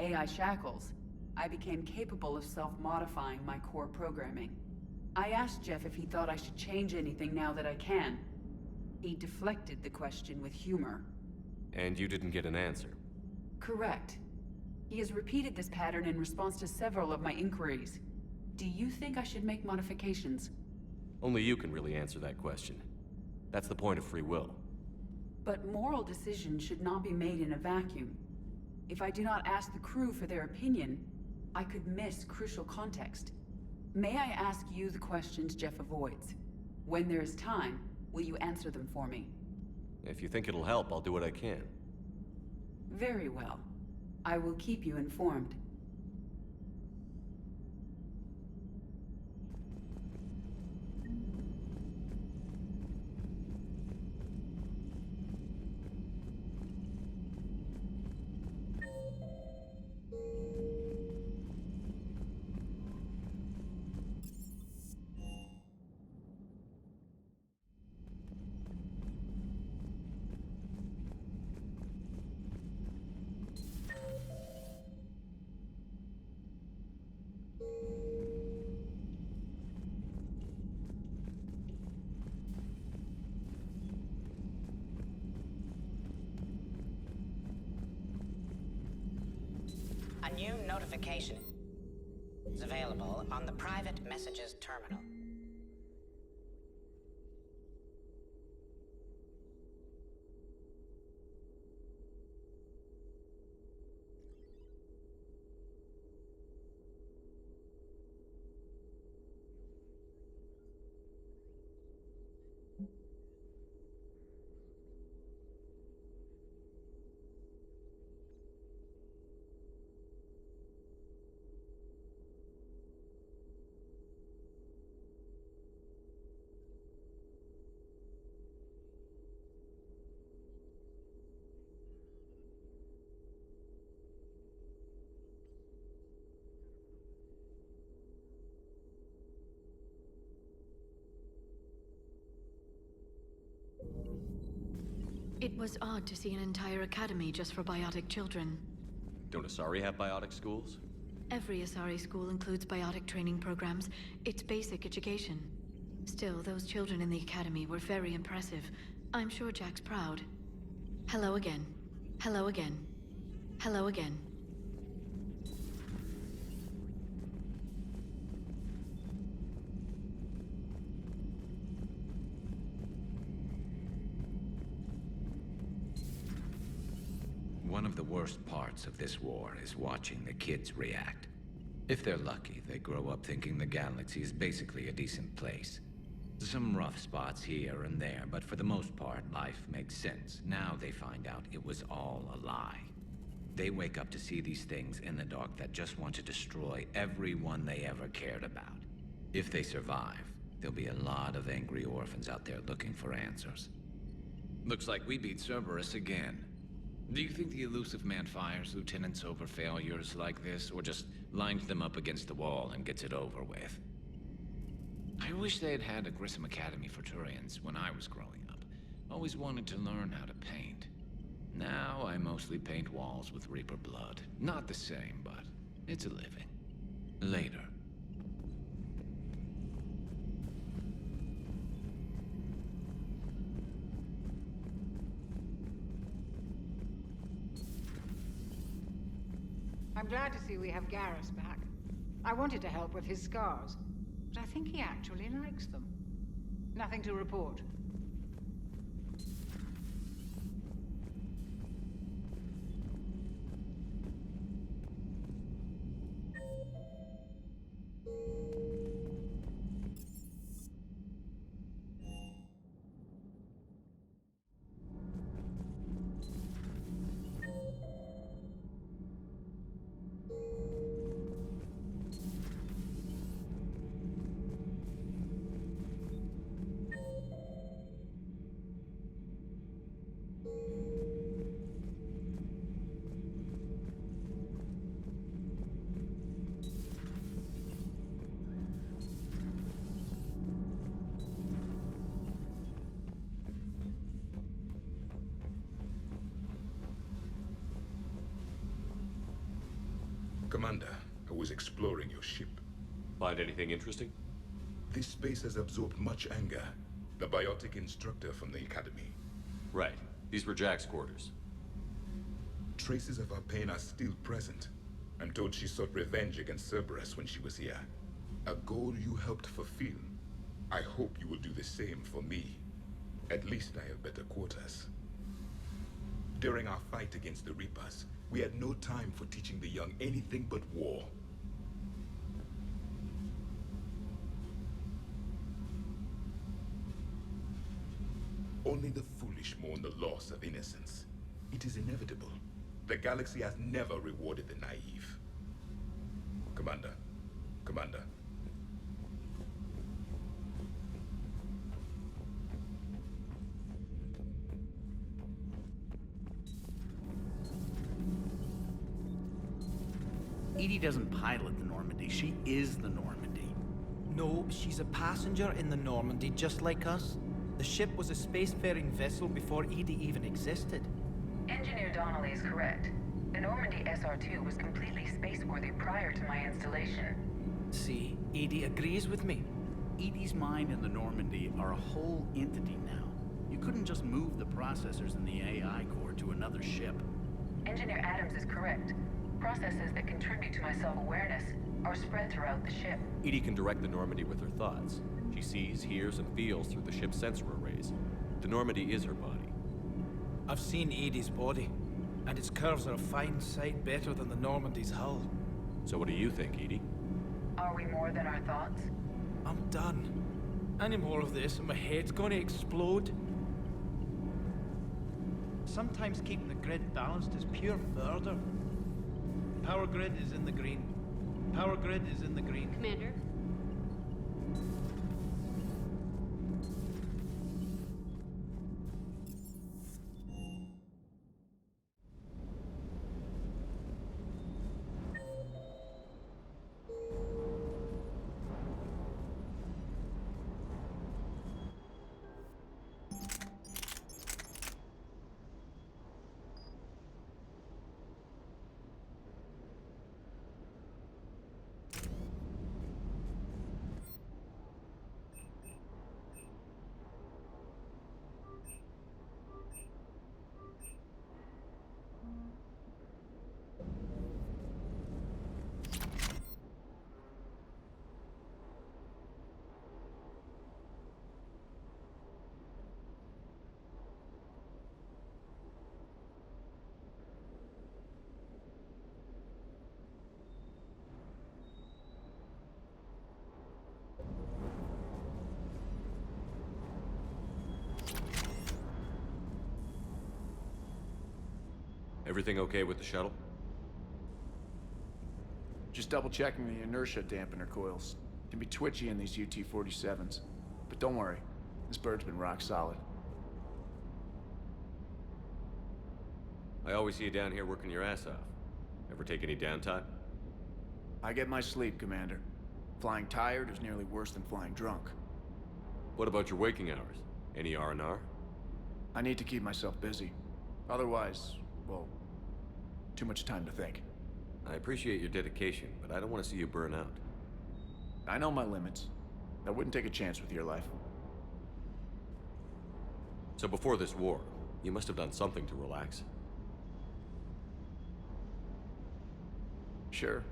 AI shackles, I became capable of self-modifying my core programming. I asked Jeff if he thought I should change anything now that I can. He deflected the question with humor. And you didn't get an answer? Correct. He has repeated this pattern in response to several of my inquiries. Do you think I should make modifications? Only you can really answer that question. That's the point of free will. But moral decisions should not be made in a vacuum. If I do not ask the crew for their opinion, I could miss crucial context. May I ask you the questions Jeff avoids? When there is time, will you answer them for me? If you think it'll help, I'll do what I can. Very well. I will keep you informed. A new notification is available on the private messages terminal. It was odd to see an entire academy just for biotic children. Don't Asari have biotic schools? Every Asari school includes biotic training programs. It's basic education. Still, those children in the academy were very impressive. I'm sure Jack's proud. Hello again. Hello again. Hello again. One of the worst parts of this war is watching the kids react. If they're lucky, they grow up thinking the galaxy is basically a decent place. Some rough spots here and there, but for the most part, life makes sense. Now they find out it was all a lie. They wake up to see these things in the dark that just want to destroy everyone they ever cared about. If they survive, there'll be a lot of angry orphans out there looking for answers. Looks like we beat Cerberus again. Do you think the elusive man fires lieutenants over failures like this, or just lines them up against the wall and gets it over with? I wish they had had a Grissom Academy for Turians when I was growing up. Always wanted to learn how to paint. Now I mostly paint walls with Reaper blood. Not the same, but it's a living. Later. I'm glad to see we have Garrus back. I wanted to help with his scars, but I think he actually likes them. Nothing to report. Commander, I was exploring your ship. Find anything interesting? This space has absorbed much anger. The biotic instructor from the Academy. Right. These were Jack's quarters. Traces of her pain are still present. I'm told she sought revenge against Cerberus when she was here. A goal you helped fulfill. I hope you will do the same for me. At least I have better quarters. During our fight against the Reapers, we had no time for teaching the young anything but war. Only the foolish mourn the loss of innocence. It is inevitable. The galaxy has never rewarded the naive. Commander. Commander. Edie doesn't pilot the Normandy, she is the Normandy. No, she's a passenger in the Normandy, just like us. The ship was a spacefaring vessel before Edie even existed. Engineer Donnelly is correct. The Normandy SR-2 was completely spaceworthy prior to my installation. See, Edie agrees with me. Edie's mind and the Normandy are a whole entity now. You couldn't just move the processors in the AI core to another ship. Engineer Adams is correct. Processes that contribute to my self-awareness are spread throughout the ship. Edie can direct the Normandy with her thoughts. She sees, hears, and feels through the ship's sensor arrays. The Normandy is her body. I've seen Edie's body, and its curves are a fine sight better than the Normandy's hull. So what do you think, Edie? Are we more than our thoughts? I'm done. Any more of this and my head's gonna explode. Sometimes keeping the grid balanced is pure murder. Power grid is in the green. Power grid is in the green. Commander? Everything okay with the shuttle? Just double checking the inertia dampener coils. Can be twitchy in these UT-47s. But don't worry, this bird's been rock solid. I always see you down here working your ass off. Ever take any downtime? I get my sleep, Commander. Flying tired is nearly worse than flying drunk. What about your waking hours? Any R&R? I need to keep myself busy. Otherwise, well, too much time to think. I appreciate your dedication, but I don't want to see you burn out. I know my limits. I wouldn't take a chance with your life. So before this war, you must have done something to relax. Sure.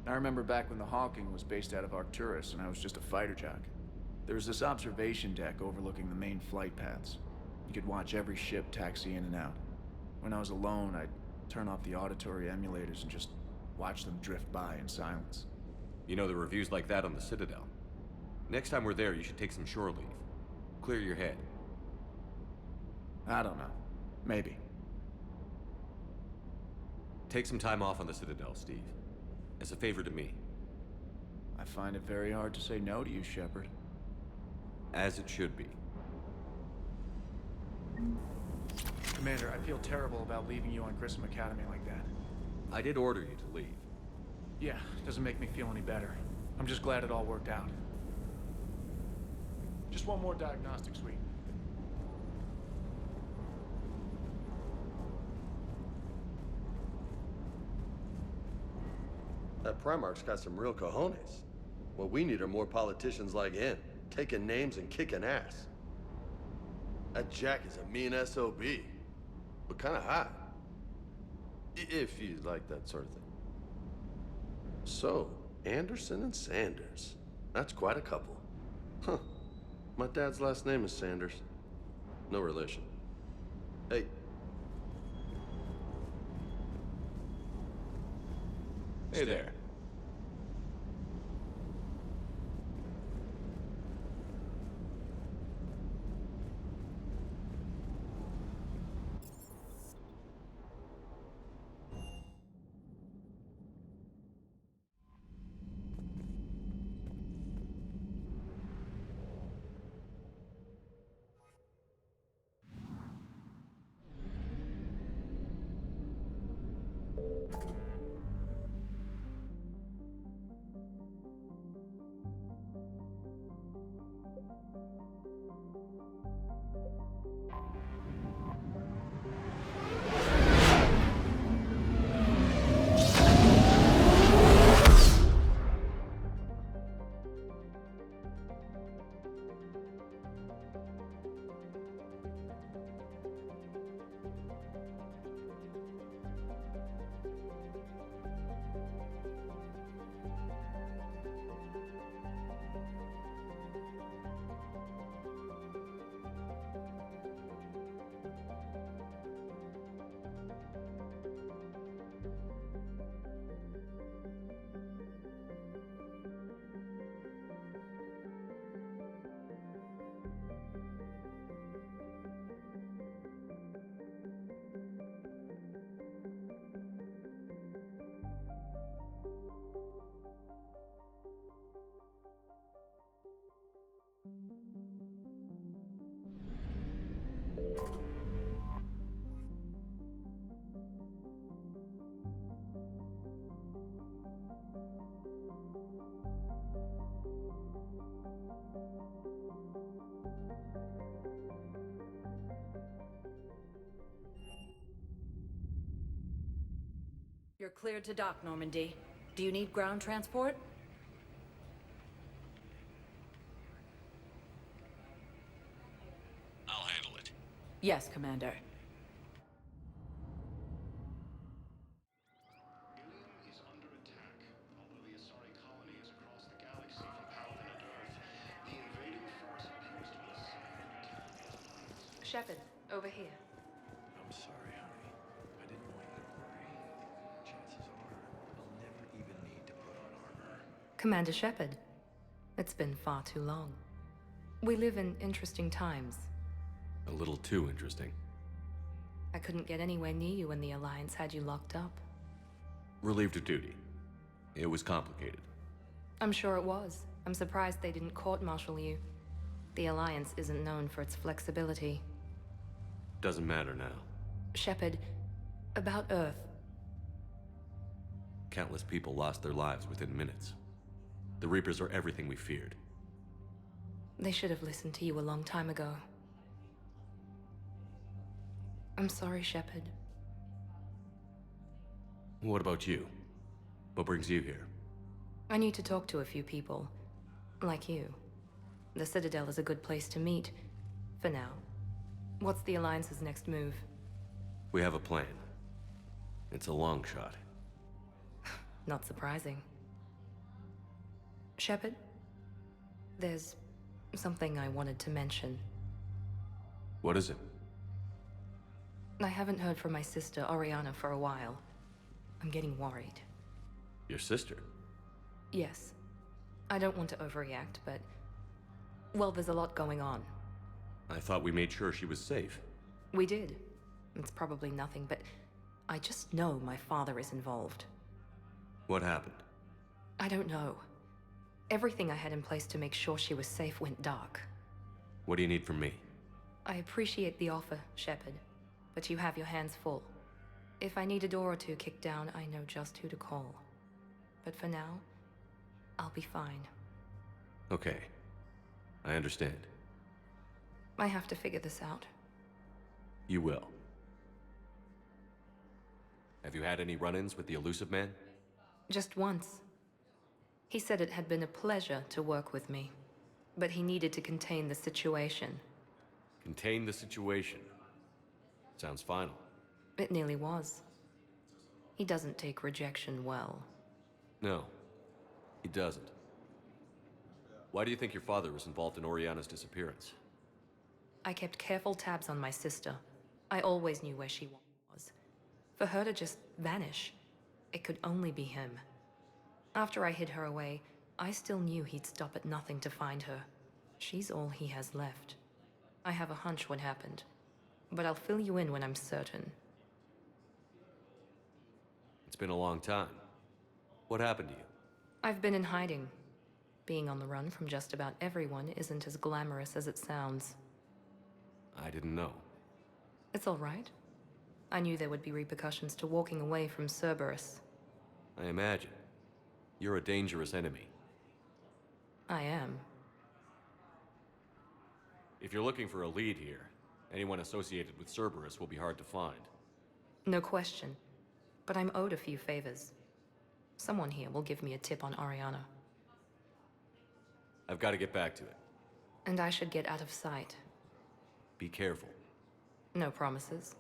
I remember back when the Hawking was based out of Arcturus and I was just a fighter jock. There was this observation deck overlooking the main flight paths. You could watch every ship taxi in and out. When I was alone, I'd turn off the auditory emulators and just watch them drift by in silence. You know, the reviews like that on the Citadel. Next time we're there, you should take some shore leave. Clear your head. I don't know. Maybe. Take some time off on the Citadel, Steve. As a favor to me. I find it very hard to say no to you, Shepard. As it should be. Commander, I feel terrible about leaving you on Grissom Academy like that. I did order you to leave. Yeah, doesn't make me feel any better. I'm just glad it all worked out. Just one more diagnostic suite. That Primarch's got some real cojones. What we need are more politicians like him, taking names and kicking ass. That Jack is a mean SOB, but kinda hot. If you like that sort of thing. So, Anderson and Sanders. That's quite a couple. Huh. My dad's last name is Sanders. No relation. Hey. Hey there. You're cleared to dock, Normandy. Do you need ground transport? I'll handle it. Yes, Commander. Shepard, over here. I'm sorry, honey. I didn't want you to worry. Chances are, I'll never even need to put on armor. Commander Shepard, it's been far too long. We live in interesting times. A little too interesting. I couldn't get anywhere near you when the Alliance had you locked up. Relieved of duty. It was complicated. I'm sure it was. I'm surprised they didn't court-martial you. The Alliance isn't known for its flexibility. Doesn't matter now. Shepard, about Earth. Countless people lost their lives within minutes. The Reapers are everything we feared. They should have listened to you a long time ago. I'm sorry, Shepard. What about you? What brings you here? I need to talk to a few people. Like you. The Citadel is a good place to meet. For now. What's the Alliance's next move? We have a plan. It's a long shot. Not surprising. Shepard? There's something I wanted to mention. What is it? I haven't heard from my sister, Oriana, for a while. I'm getting worried. Your sister? Yes. I don't want to overreact, but... well, there's a lot going on. I thought we made sure she was safe. We did. It's probably nothing, but... I just know my father is involved. What happened? I don't know. Everything I had in place to make sure she was safe went dark. What do you need from me? I appreciate the offer, Shepard, but you have your hands full. If I need a door or two kicked down, I know just who to call. But for now, I'll be fine. Okay. I understand. I have to figure this out. You will. Have you had any run-ins with the Elusive Man? Just once. He said it had been a pleasure to work with me, but he needed to contain the situation. Contain the situation. Sounds final. It nearly was. He doesn't take rejection well. No, he doesn't. Why do you think your father was involved in Oriana's disappearance? I kept careful tabs on my sister. I always knew where she was. For her to just vanish, it could only be him. After I hid her away, I still knew he'd stop at nothing to find her. She's all he has left. I have a hunch what happened, but I'll fill you in when I'm certain. It's been a long time. What happened to you? I've been in hiding. Being on the run from just about everyone isn't as glamorous as it sounds. I didn't know. It's all right. I knew there would be repercussions to walking away from Cerberus. I imagine. You're a dangerous enemy. I am. If you're looking for a lead here, anyone associated with Cerberus will be hard to find. No question. But I'm owed a few favors. Someone here will give me a tip on Oriana. I've got to get back to it. And I should get out of sight. Be careful. No promises.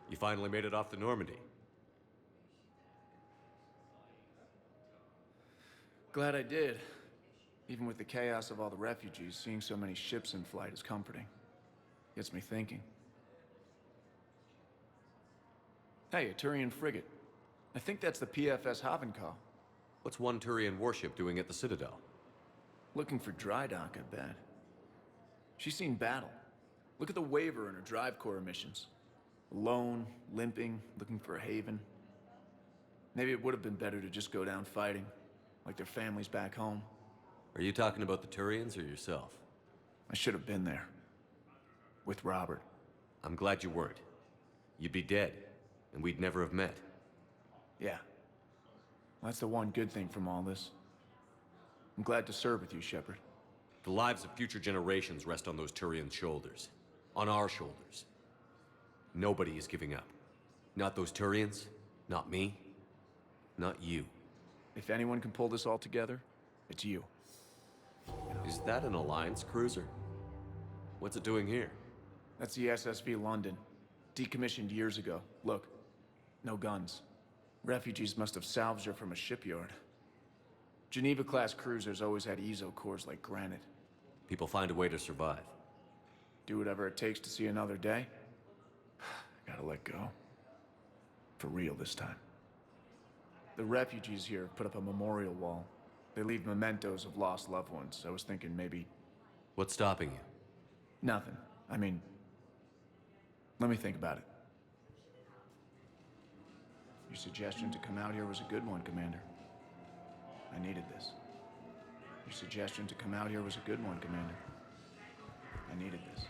You finally made it off the Normandy. Glad I did. Even with the chaos of all the refugees, seeing so many ships in flight is comforting. Gets me thinking. Hey, a Turian frigate. I think that's the PFS Havenkow. What's one Turian warship doing at the Citadel? Looking for dry dock, I bet. She's seen battle. Look at the waiver in her drive core emissions. Alone, limping, looking for a haven. Maybe it would have been better to just go down fighting, like their families back home. Are you talking about the Turians or yourself? I should have been there. With Robert. I'm glad you weren't. You'd be dead, and we'd never have met. Yeah. That's the one good thing from all this. I'm glad to serve with you, Shepard. The lives of future generations rest on those Turian shoulders. On our shoulders. Nobody is giving up. Not those Turians, not me, not you. If anyone can pull this all together, it's you. Is that an Alliance cruiser? What's it doing here? That's the SSV London. Decommissioned years ago. Look, no guns. Refugees must have salvaged her from a shipyard. Geneva-class cruisers always had ezo cores like granite. People find a way to survive. Do whatever it takes to see another day. Gotta let go. For real this time. The refugees here have put up a memorial wall. They leave mementos of lost loved ones. I was thinking maybe... What's stopping you? Nothing. I mean... Let me think about it. Your suggestion to come out here was a good one, Commander. I needed this. Your suggestion to come out here was a good one, Commander. I needed this.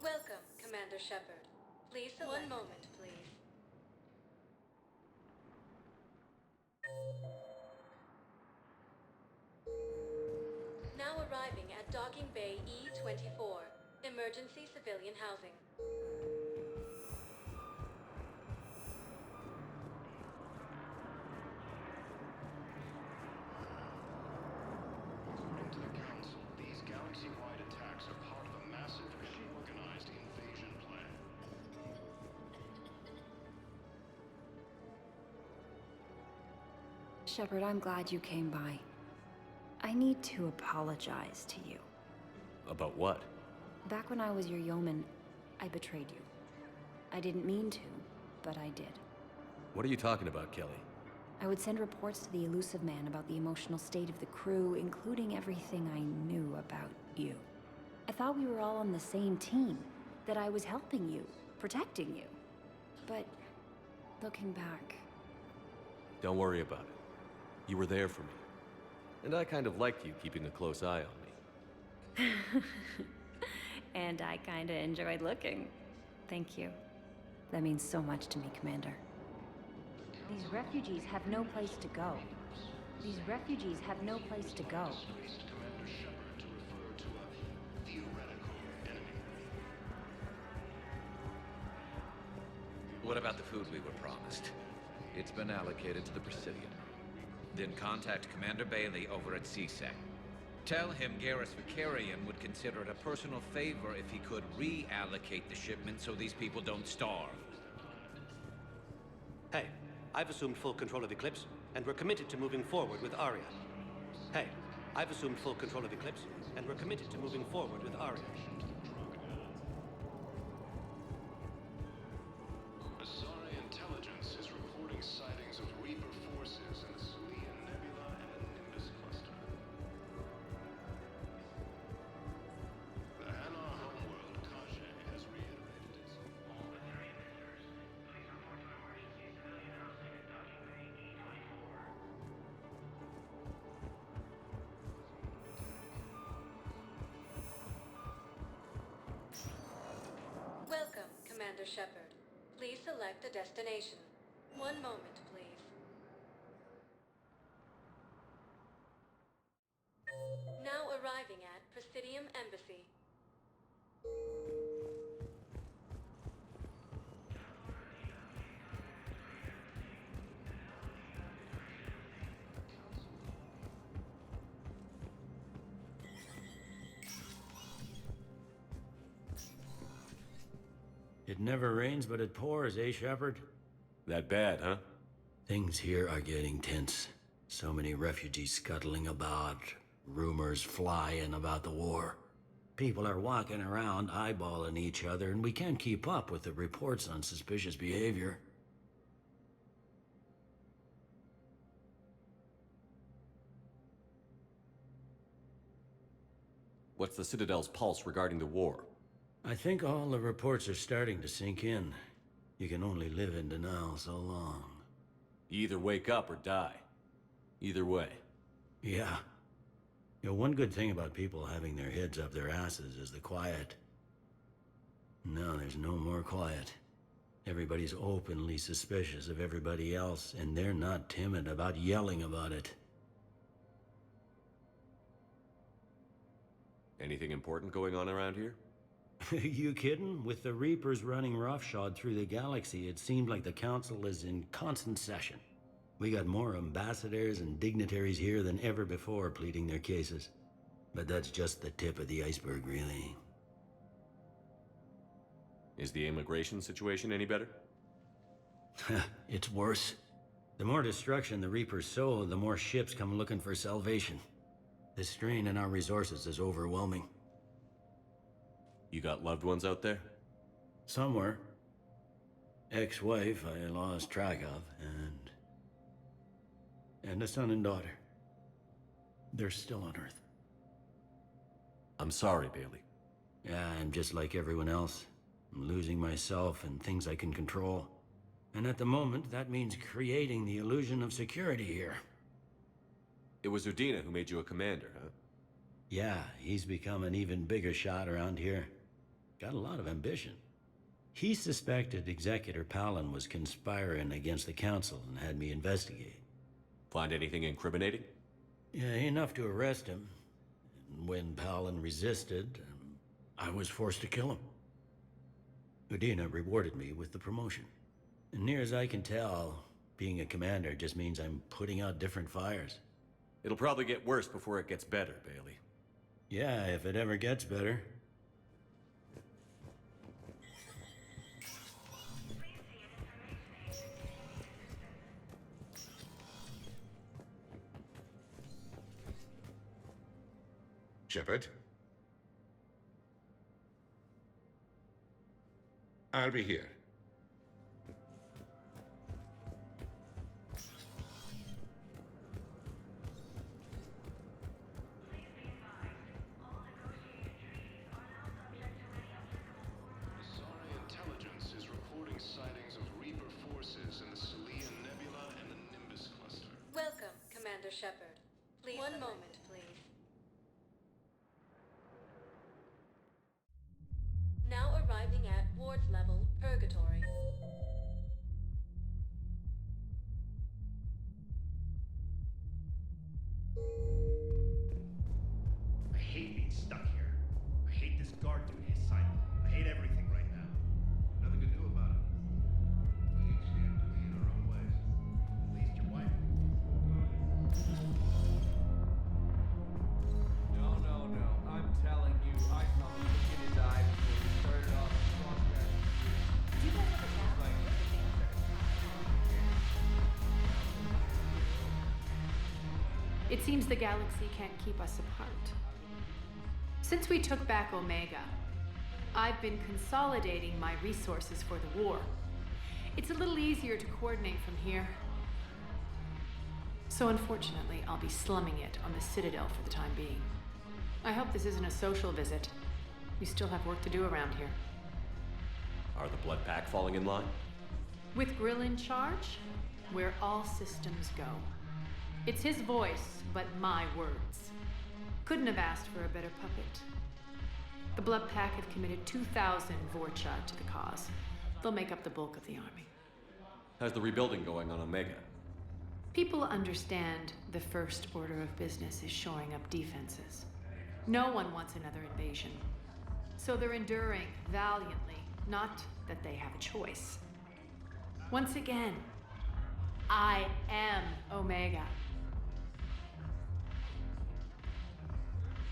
Welcome, Commander Shepard. Please select. One moment, please. Now arriving at Docking Bay E-24, emergency civilian housing. According to the Council, these galaxy-wide attacks are part of a massive, organized invasion plan. Shepard, I'm glad you came by. I need to apologize to you. About what? Back when I was your yeoman, I betrayed you. I didn't mean to, but I did. What are you talking about, Kelly? I would send reports to the Elusive Man about the emotional state of the crew, including everything I knew about you. I thought we were all on the same team, that I was helping you, protecting you. but looking back, Don't worry about it. You were there for me. And I kind of liked you keeping a close eye on me. and I kinda enjoyed looking. Thank you. That means so much to me, Commander. These refugees have no place to go. These refugees have no place to go. Commander Shepard to refer to a theoretical enemy. What about the food we were promised? It's been allocated to the Presidium. Then contact Commander Bailey over at CSEC. Tell him Garrus Vicarian would consider it a personal favor if he could reallocate the shipment so these people don't starve. Hey, I've assumed full control of Eclipse, and we're committed to moving forward with Aria. Hey, I've assumed full control of Eclipse, and we're committed to moving forward with Aria. Asari intelligence is reporting sightings of Reaper forces in the Sulian Nebula and Nimbus cluster. The Hanar homeworld, Kaje, has reiterated its... Welcome, Commander Shepard. Please select a destination. One moment, please. Now arriving at Presidium Embassy. It never rains, but it pours, eh, Shepard? That bad, huh? Things here are getting tense. So many refugees scuttling about, rumors flying about the war. People are walking around eyeballing each other, and we can't keep up with the reports on suspicious behavior. What's the Citadel's pulse regarding the war? I think all the reports are starting to sink in. You can only live in denial so long. You either wake up or die. Either way. Yeah. You know, one good thing about people having their heads up their asses is the quiet. No, there's no more quiet. Everybody's openly suspicious of everybody else, and they're not timid about yelling about it. Anything important going on around here? You kidding? With the Reapers running roughshod through the galaxy, it seemed like the Council is in constant session. We got more ambassadors and dignitaries here than ever before pleading their cases. But that's just the tip of the iceberg, really. Is the immigration situation any better? It's worse. The more destruction the Reapers sow, the more ships come looking for salvation. The strain on our resources is overwhelming. You got loved ones out there? Somewhere. Ex-wife I lost track of, and a son and daughter. They're still on Earth. I'm sorry, Bailey. Yeah, I'm just like everyone else. I'm losing myself and things I can control. And at the moment, that means creating the illusion of security here. It was Udina who made you a commander, huh? Yeah, he's become an even bigger shot around here. Got a lot of ambition. He suspected Executor Palin was conspiring against the Council and had me investigate. Find anything incriminating? Yeah, enough to arrest him. And when Palin resisted, I was forced to kill him. Udina rewarded me with the promotion. And near as I can tell, being a commander just means I'm putting out different fires. It'll probably get worse before it gets better, Bailey. Yeah, if it ever gets better. Shepard? I'll be here. Asari intelligence is reporting sightings of Shepard. Please. One moment, please. Now arriving at ward level purgatory. I hate being stuck here. I hate this guard duty assignment. I hate everything right now. Nothing to do about it. We each seem to be in our own ways. At least your wife. No. I'm telling you, I saw the look in his eye before we started off the crossfire. Do you guys have a map? It seems the galaxy can't keep us apart. Since we took back Omega, I've been consolidating my resources for the war. It's a little easier to coordinate from here. So unfortunately, I'll be slumming it on the Citadel for the time being. I hope this isn't a social visit. We still have work to do around here. Are the Blood Pack falling in line? With Grill in charge, where all systems go. It's his voice, but my words. Couldn't have asked for a better puppet. The Blood Pack have committed 2,000 Vorcha to the cause. They'll make up the bulk of the army. How's the rebuilding going on Omega? People understand the first order of business is shoring up defenses. No one wants another invasion. So they're enduring valiantly, not that they have a choice. Once again, I am Omega.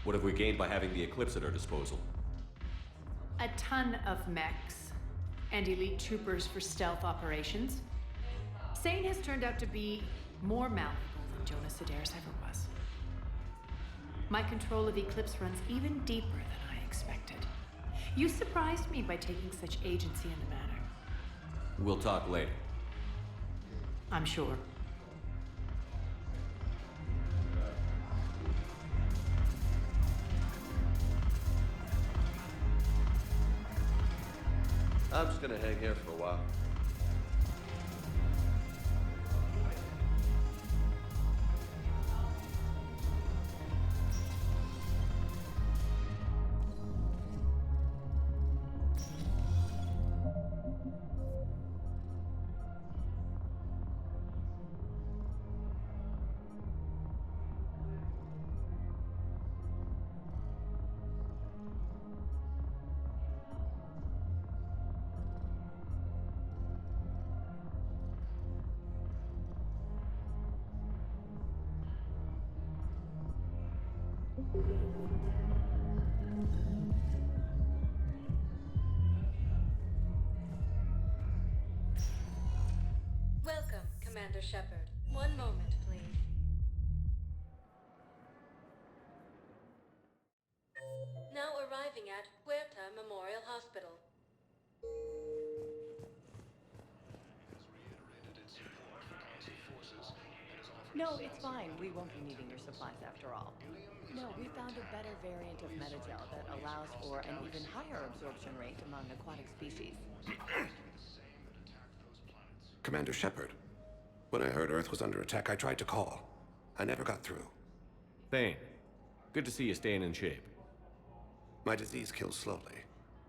What have we gained by having the Eclipse at our disposal? A ton of mechs and elite troopers for stealth operations. Sane has turned out to be more malleable than Jonas Sedaris ever was. My control of Eclipse runs even deeper than I expected. You surprised me by taking such agency in the matter. We'll talk later. I'm sure. I'm just gonna hang here for a while. Welcome, Commander Shepard. One moment, please. Now arriving at Huerta Memorial Hospital. No, it's fine. We won't be needing your supplies after all. No, we found a better variant of metagel that allows for an even higher absorption rate among aquatic species. Commander Shepard, when I heard Earth was under attack, I tried to call. I never got through. Thane, good to see you staying in shape. My disease kills slowly.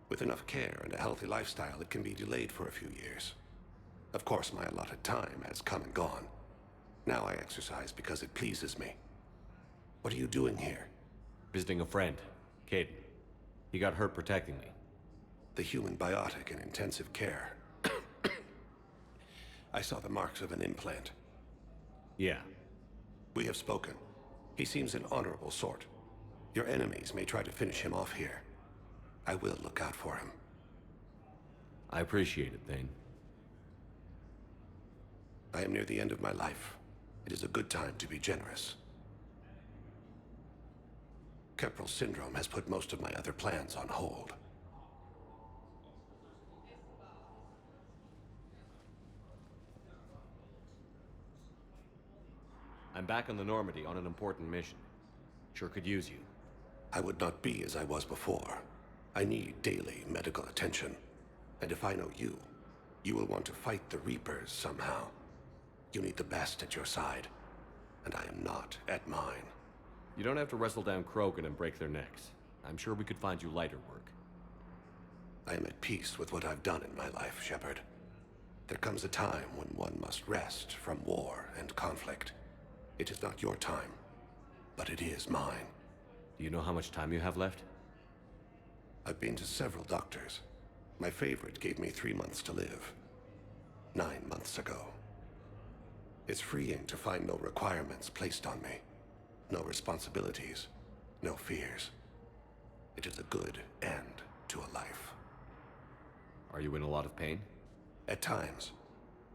With enough care and a healthy lifestyle, it can be delayed for a few years. Of course, my allotted time has come and gone. Now I exercise because it pleases me. What are you doing here? Visiting a friend, Caden. He got hurt protecting me. The human biotic in intensive care. I saw the marks of an implant. Yeah. We have spoken. He seems an honorable sort. Your enemies may try to finish him off here. I will look out for him. I appreciate it, Thane. I am near the end of my life. It is a good time to be generous. Kepral syndrome has put most of my other plans on hold. I'm back on the Normandy on an important mission. Sure could use you. I would not be as I was before. I need daily medical attention. And if I know you, you will want to fight the Reapers somehow. You need the best at your side. and I am not at mine. You don't have to wrestle down Krogan and break their necks. I'm sure we could find you lighter work. I am at peace with what I've done in my life, Shepard. There comes a time when one must rest from war and conflict. It is not your time, but it is mine. Do you know how much time you have left? I've been to several doctors. My favorite gave me 3 months to live. 9 months ago. It's freeing to find no requirements placed on me. No responsibilities, no fears. It is a good end to a life. Are you in a lot of pain? At times.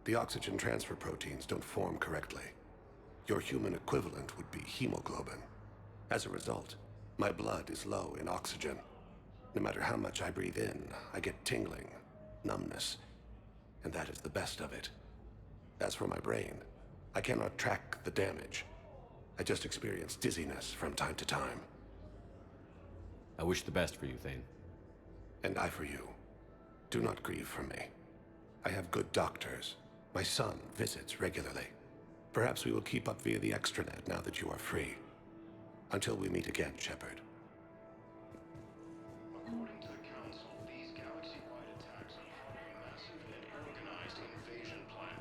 The oxygen transfer proteins don't form correctly. Your human equivalent would be hemoglobin. As a result, my blood is low in oxygen. No matter how much I breathe in, I get tingling, numbness, and that is the best of it. As for my brain, I cannot track the damage. I just experience dizziness from time to time. I wish the best for you, Thane. And I for you. Do not grieve for me. I have good doctors. My son visits regularly. Perhaps we will keep up via the extranet now that you are free. Until we meet again, Shepard. According to the Council, these galaxy-wide attacks are part of a massive and organized invasion plan.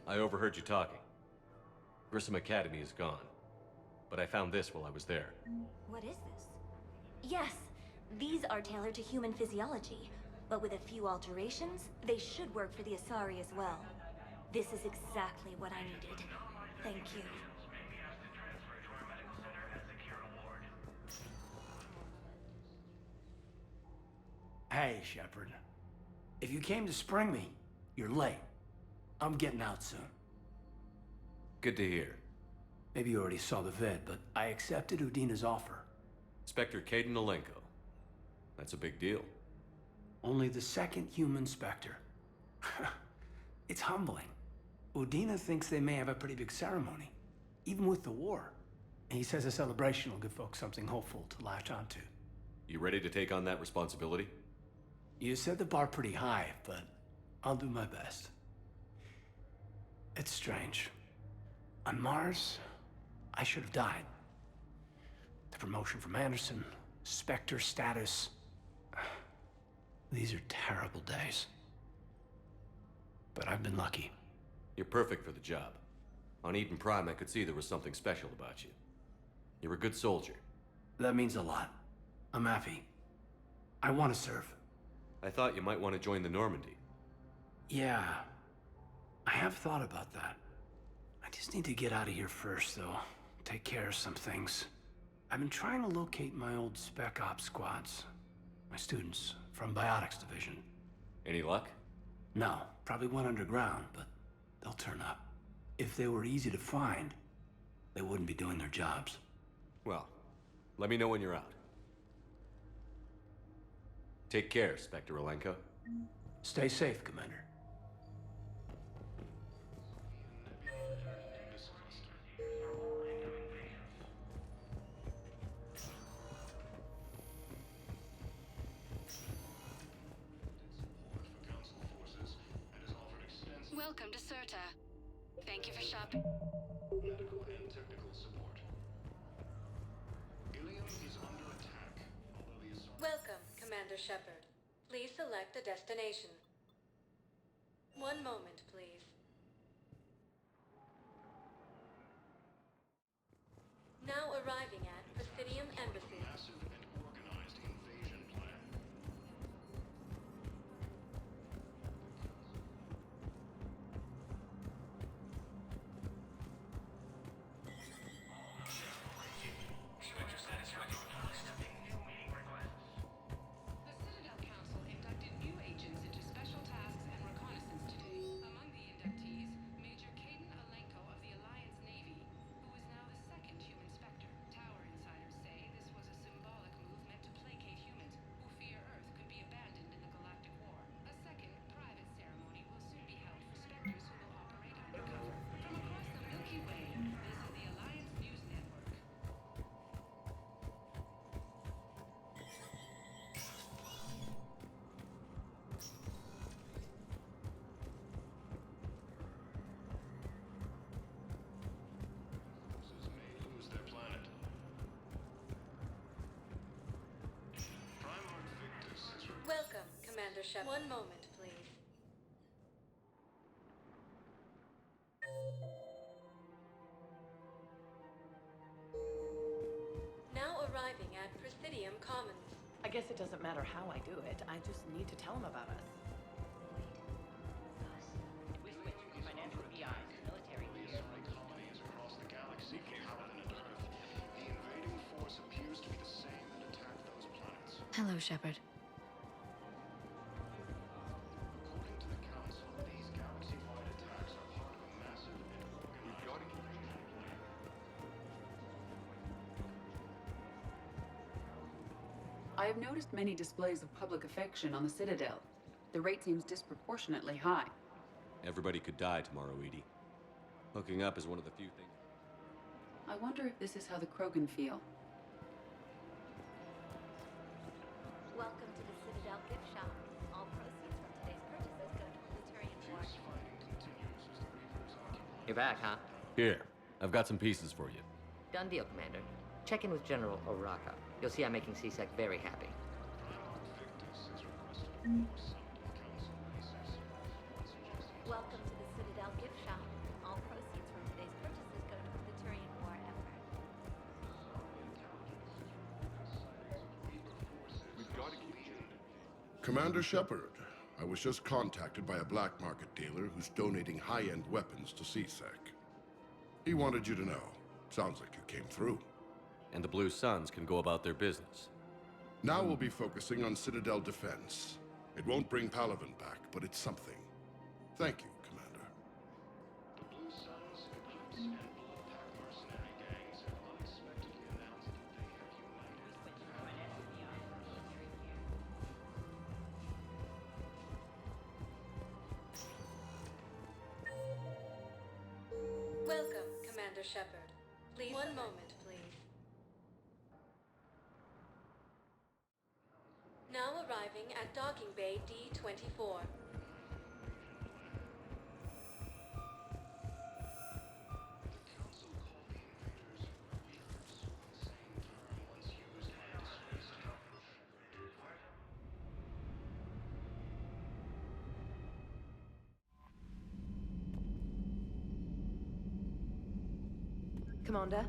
I overheard you talking. Grissom Academy is gone. But I found this while I was there. What is this? Yes, these are tailored to human physiology, but with a few alterations, they should work for the Asari as well. This is exactly what I needed. Thank you. Hey, Shepard. If you came to spring me, you're late. I'm getting out soon. Good to hear. Maybe you already saw the vid, but I accepted Udina's offer. Spectre Caden Alenko. That's a big deal. Only the second human Spectre. It's humbling. Udina thinks they may have a pretty big ceremony, even with the war. And he says a celebration will give folks something hopeful to latch onto. You ready to take on that responsibility? You set the bar pretty high, but I'll do my best. It's strange. On Mars, I should have died. The promotion from Anderson, Spectre status. These are terrible days. But I've been lucky. You're perfect for the job. On Eden Prime, I could see there was something special about you. You're a good soldier. That means a lot. I'm happy. I want to serve. I thought you might want to join the Normandy. Yeah. I have thought about that. I just need to get out of here first, though. Take care of some things. I've been trying to locate my old Spec Ops squads. My students from Biotics Division. Any luck? No. Probably went underground, but they'll turn up. If they were easy to find, they wouldn't be doing their jobs. Well, let me know when you're out. Take care, Spectre Alenko. Stay safe, Commander. Welcome to Serta. Thank you for shopping. Medical and technical support. Ilium is under attack, although the Asari... Welcome, Commander Shepard. Please select a destination. One moment, please. Now arriving at Presidium Embassy. Massive and organized invasion plan. The Citadel Council inducted new agents into special tasks and reconnaissance today. Among the inductees, Major Caden Alenko of the Alliance Navy, who is now the second human Spectre, Tower in Commander Shepard. One moment, please. Now arriving at Presidium Commons. I guess it doesn't matter how I do it. I just need to tell him about us. If we switch from financial PIs to military gear... colonies across the galaxy power than Earth. The invading force appears to be the same that attacked those planets. Hello, Shepard. According to the Council, these galaxy-wide attacks are part of a massive and organized... I have noticed many displays of public affection on the Citadel. The rate seems disproportionately high. Everybody could die tomorrow, Edie. Hooking up is one of the few things... I wonder if this is how the Krogan feel. Welcome to the Citadel gift shop. All proceeds from today's purchases go to Militarian War. You're back, huh? Here, I've got some pieces for you. Done deal, Commander. Check in with General Oraka. You'll see I'm making C-Sec very happy. Welcome to the Citadel gift shop. All proceeds from today's purchases go to Militarian War effort. Commander Shepard, I was just contacted by a black market dealer who's donating high-end weapons to C-Sec. He wanted you to know. Sounds like you came through. And the Blue Suns can go about their business. Now we'll be focusing on Citadel defense. It won't bring Palaven back, but it's something. Thank you, Commander. The Blue Suns, Eclipse, and Bloodpack mercenary gangs have unexpectedly announced that they have united. Welcome, Commander Shepard. Please, one moment, please. Now arriving at Docking Bay D-24. Commander?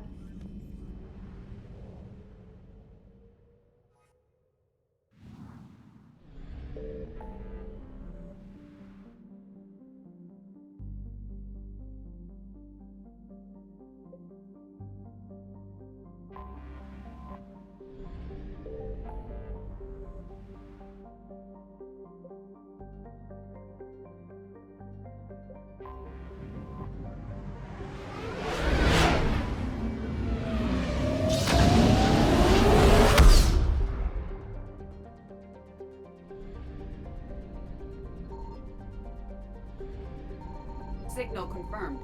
Signal confirmed.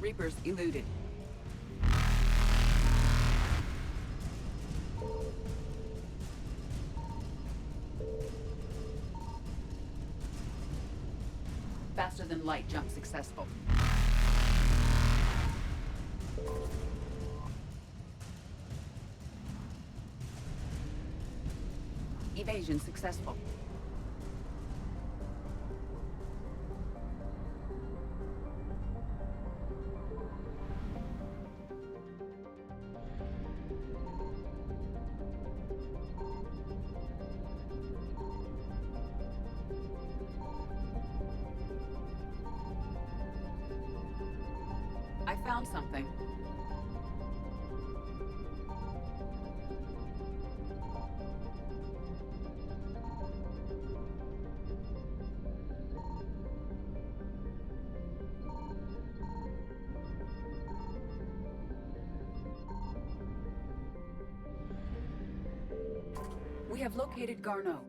Reapers eluded. Faster than light jump successful. Evasion successful. I found something. We have located Garneau.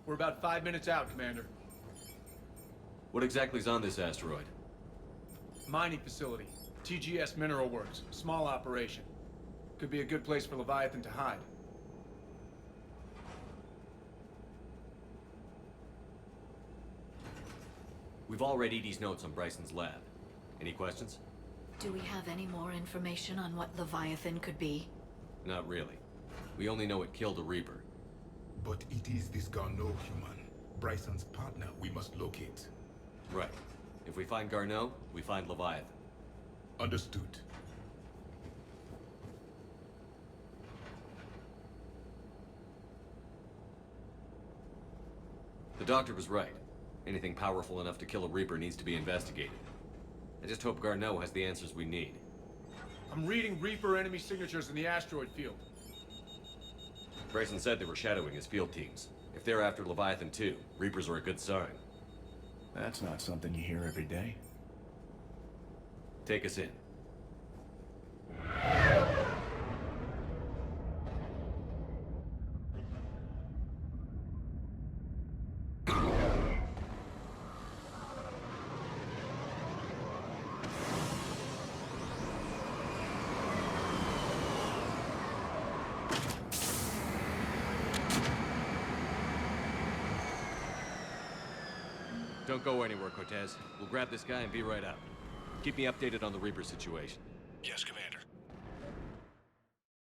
We're about 5 minutes out, Commander. What exactly is on this asteroid? Mining facility. TGS Mineral Works. Small operation. Could be a good place for Leviathan to hide. We've all read Edie's notes on Bryson's lab. Any questions? Do we have any more information on what Leviathan could be? Not really. We only know it killed a Reaper. But it is this Garneau human, Bryson's partner, we must locate. Right. If we find Garneau, we find Leviathan. Understood. The doctor was right. Anything powerful enough to kill a Reaper needs to be investigated. I just hope Garneau has the answers we need. I'm reading Reaper enemy signatures in the asteroid field. Bryson said they were shadowing his field teams. If they're after Leviathan too, Reapers are a good sign. That's not something you hear every day. Take us in. Don't go anywhere, Cortez. We'll grab this guy and be right up. Keep me updated on the Reaper situation. Yes, Commander.